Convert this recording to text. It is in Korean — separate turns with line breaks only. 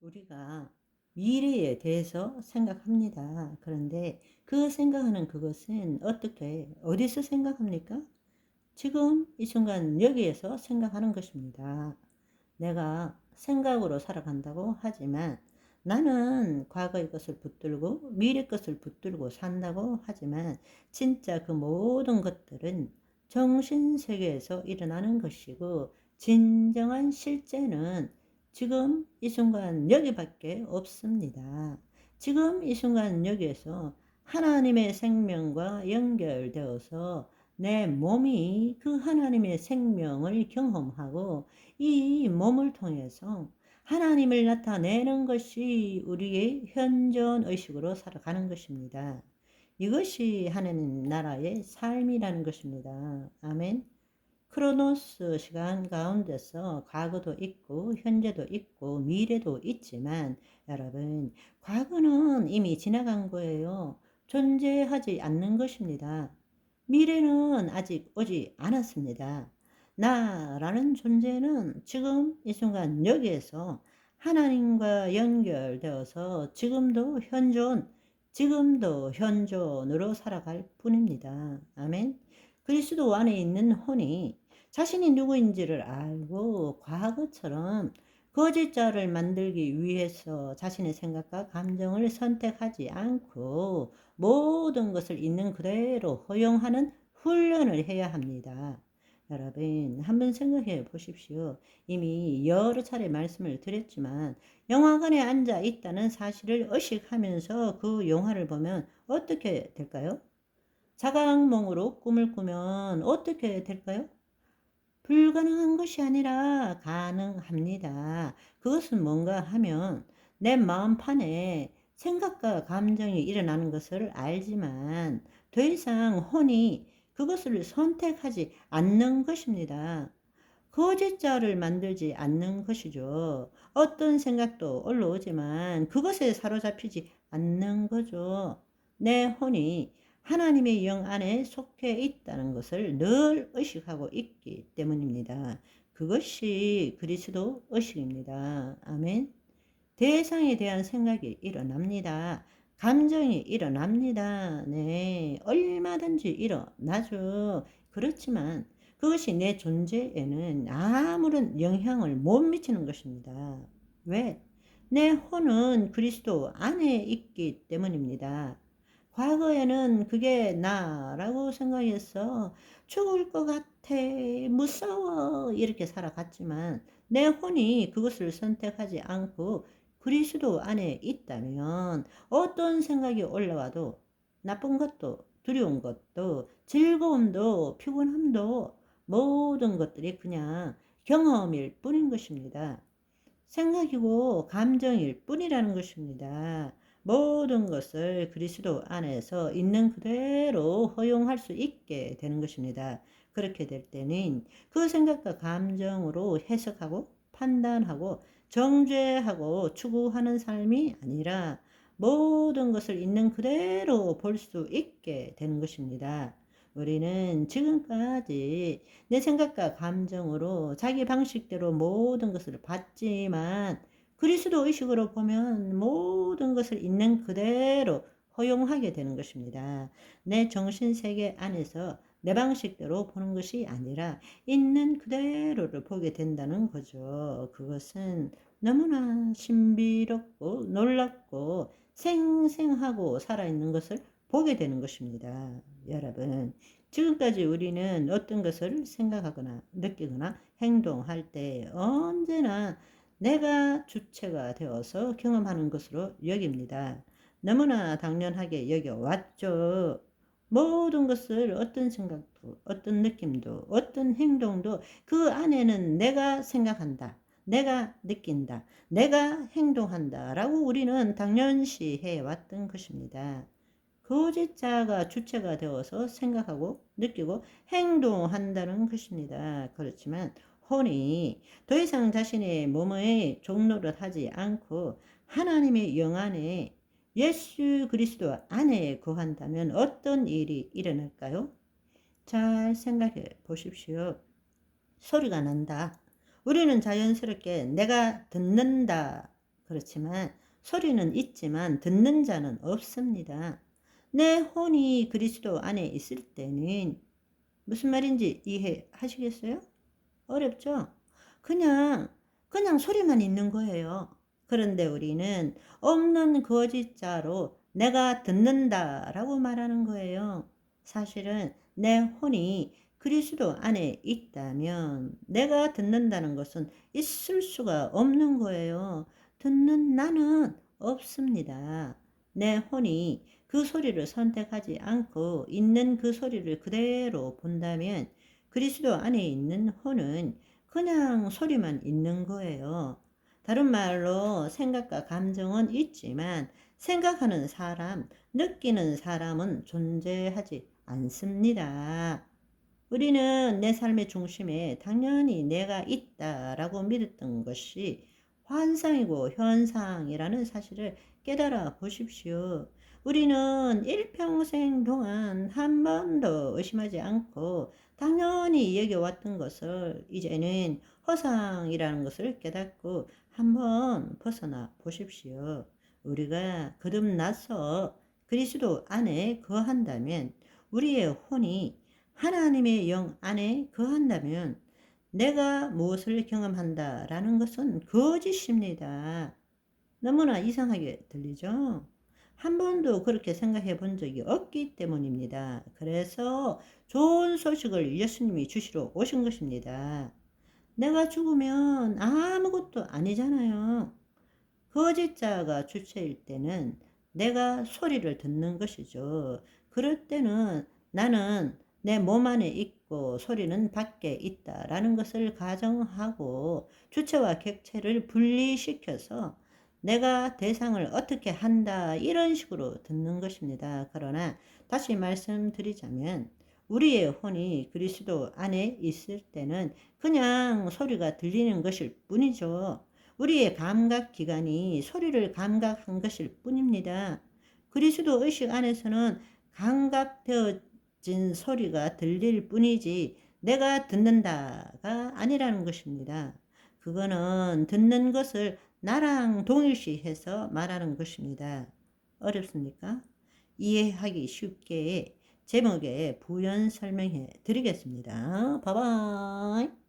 우리가 미래에 대해서 생각합니다. 그런데 그 생각하는 그것은 어디서 생각합니까? 지금 이 순간 여기에서 생각하는 것입니다. 내가 생각으로 살아간다고 하지만 나는 과거의 것을 붙들고 미래 것을 붙들고 산다고 하지만 진짜 그 모든 것들은 정신세계에서 일어나는 것이고 진정한 실제는 지금 이 순간 여기밖에 없습니다. 지금 이 순간 여기에서 하나님의 생명과 연결되어서 내 몸이 그 하나님의 생명을 경험하고 이 몸을 통해서 하나님을 나타내는 것이 우리의 현존 의식으로 살아가는 것입니다. 이것이 하나님 나라의 삶이라는 것입니다. 아멘. 크로노스 시간 가운데서 과거도 있고 현재도 있고 미래도 있지만 여러분, 과거는 이미 지나간 거예요. 존재하지 않는 것입니다. 미래는 아직 오지 않았습니다. 나라는 존재는 지금 이 순간 여기에서 하나님과 연결되어서 지금도 현존으로 살아갈 뿐입니다. 아멘. 그리스도 안에 있는 혼이 자신이 누구인지를 알고 과거처럼 거짓자를 만들기 위해서 자신의 생각과 감정을 선택하지 않고 모든 것을 있는 그대로 허용하는 훈련을 해야 합니다. 여러분, 한번 생각해 보십시오. 이미 여러 차례 말씀을 드렸지만 영화관에 앉아 있다는 사실을 의식하면서 그 영화를 보면 어떻게 될까요? 자각몽으로 꿈을 꾸면 어떻게 될까요? 불가능한 것이 아니라 가능합니다. 그것은 뭔가 하면 내 마음판에 생각과 감정이 일어나는 것을 알지만 더 이상 혼이 그것을 선택하지 않는 것입니다. 거짓자를 만들지 않는 것이죠. 어떤 생각도 올라오지만 그것에 사로잡히지 않는 거죠. 내 혼이 하나님의 영 안에 속해 있다는 것을 늘 의식하고 있기 때문입니다. 그것이 그리스도 의식입니다. 아멘. 대상에 대한 생각이 일어납니다. 감정이 일어납니다. 네, 얼마든지 일어나죠. 그렇지만 그것이 내 존재에는 아무런 영향을 못 미치는 것입니다. 왜? 내 혼은 그리스도 안에 있기 때문입니다. 과거에는 그게 나라고 생각해서 죽을 것 같아, 무서워, 이렇게 살아갔지만 내 혼이 그것을 선택하지 않고 그리스도 안에 있다면 어떤 생각이 올라와도 나쁜 것도 두려운 것도 즐거움도 피곤함도 모든 것들이 그냥 경험일 뿐인 것입니다. 생각이고 감정일 뿐이라는 것입니다. 모든 것을 그리스도 안에서 있는 그대로 허용할 수 있게 되는 것입니다. 그렇게 될 때는 그 생각과 감정으로 해석하고 판단하고 정죄하고 추구하는 삶이 아니라 모든 것을 있는 그대로 볼 수 있게 되는 것입니다. 우리는 지금까지 내 생각과 감정으로 자기 방식대로 모든 것을 봤지만 그리스도 의식으로 보면 모든 것을 있는 그대로 허용하게 되는 것입니다. 내 정신세계 안에서 내 방식대로 보는 것이 아니라 있는 그대로를 보게 된다는 거죠. 그것은 너무나 신비롭고 놀랍고 생생하고 살아있는 것을 보게 되는 것입니다. 여러분, 지금까지 우리는 어떤 것을 생각하거나 느끼거나 행동할 때 언제나 내가 주체가 되어서 경험하는 것으로 여깁니다. 너무나 당연하게 여겨왔죠. 모든 것을 어떤 생각도, 어떤 느낌도, 어떤 행동도 그 안에는 내가 생각한다. 내가 느낀다. 내가 행동한다. 라고 우리는 당연시 해왔던 것입니다. 거짓자가 주체가 되어서 생각하고 느끼고 행동한다는 것입니다. 그렇지만 혼이 더 이상 자신의 몸의 종로를 하지 않고 하나님의 영 안에 예수 그리스도 안에 거한다면 어떤 일이 일어날까요? 잘 생각해 보십시오. 소리가 난다. 우리는 자연스럽게 내가 듣는다. 그렇지만 소리는 있지만 듣는 자는 없습니다. 내 혼이 그리스도 안에 있을 때는 무슨 말인지 이해하시겠어요? 어렵죠? 그냥, 그냥 소리만 있는 거예요. 그런데 우리는 없는 거짓자로 내가 듣는다라고 말하는 거예요. 사실은 내 혼이 그리스도 안에 있다면 내가 듣는다는 것은 있을 수가 없는 거예요. 듣는 나는 없습니다. 내 혼이 그 소리를 선택하지 않고 있는 그 소리를 그대로 본다면 그리스도 안에 있는 혼은 그냥 소리만 있는 거예요. 다른 말로 생각과 감정은 있지만 생각하는 사람, 느끼는 사람은 존재하지 않습니다. 우리는 내 삶의 중심에 당연히 내가 있다라고 믿었던 것이 환상이고 현상이라는 사실을 깨달아 보십시오. 우리는 일평생 동안 한 번도 의심하지 않고 당연히 여겨왔던 것을 이제는 허상이라는 것을 깨닫고 한번 벗어나 보십시오. 우리가 거듭나서 그리스도 안에 거한다면 우리의 혼이 하나님의 영 안에 거한다면 내가 무엇을 경험한다라는 것은 거짓입니다. 너무나 이상하게 들리죠? 한 번도 그렇게 생각해 본 적이 없기 때문입니다. 그래서 좋은 소식을 예수님이 주시러 오신 것입니다. 내가 죽으면 아무것도 아니잖아요. 거짓자가 주체일 때는 내가 소리를 듣는 것이죠. 그럴 때는 나는 내 몸 안에 있고 소리는 밖에 있다라는 것을 가정하고 주체와 객체를 분리시켜서 내가 대상을 어떻게 한다 이런 식으로 듣는 것입니다. 그러나 다시 말씀드리자면 우리의 혼이 그리스도 안에 있을 때는 그냥 소리가 들리는 것일 뿐이죠. 우리의 감각기관이 소리를 감각한 것일 뿐입니다. 그리스도 의식 안에서는 감각되어진 소리가 들릴 뿐이지 내가 듣는다가 아니라는 것입니다. 그거는 듣는 것을 나랑 동일시해서 말하는 것입니다. 어렵습니까? 이해하기 쉽게 제목에 부연 설명해 드리겠습니다. 바이바이.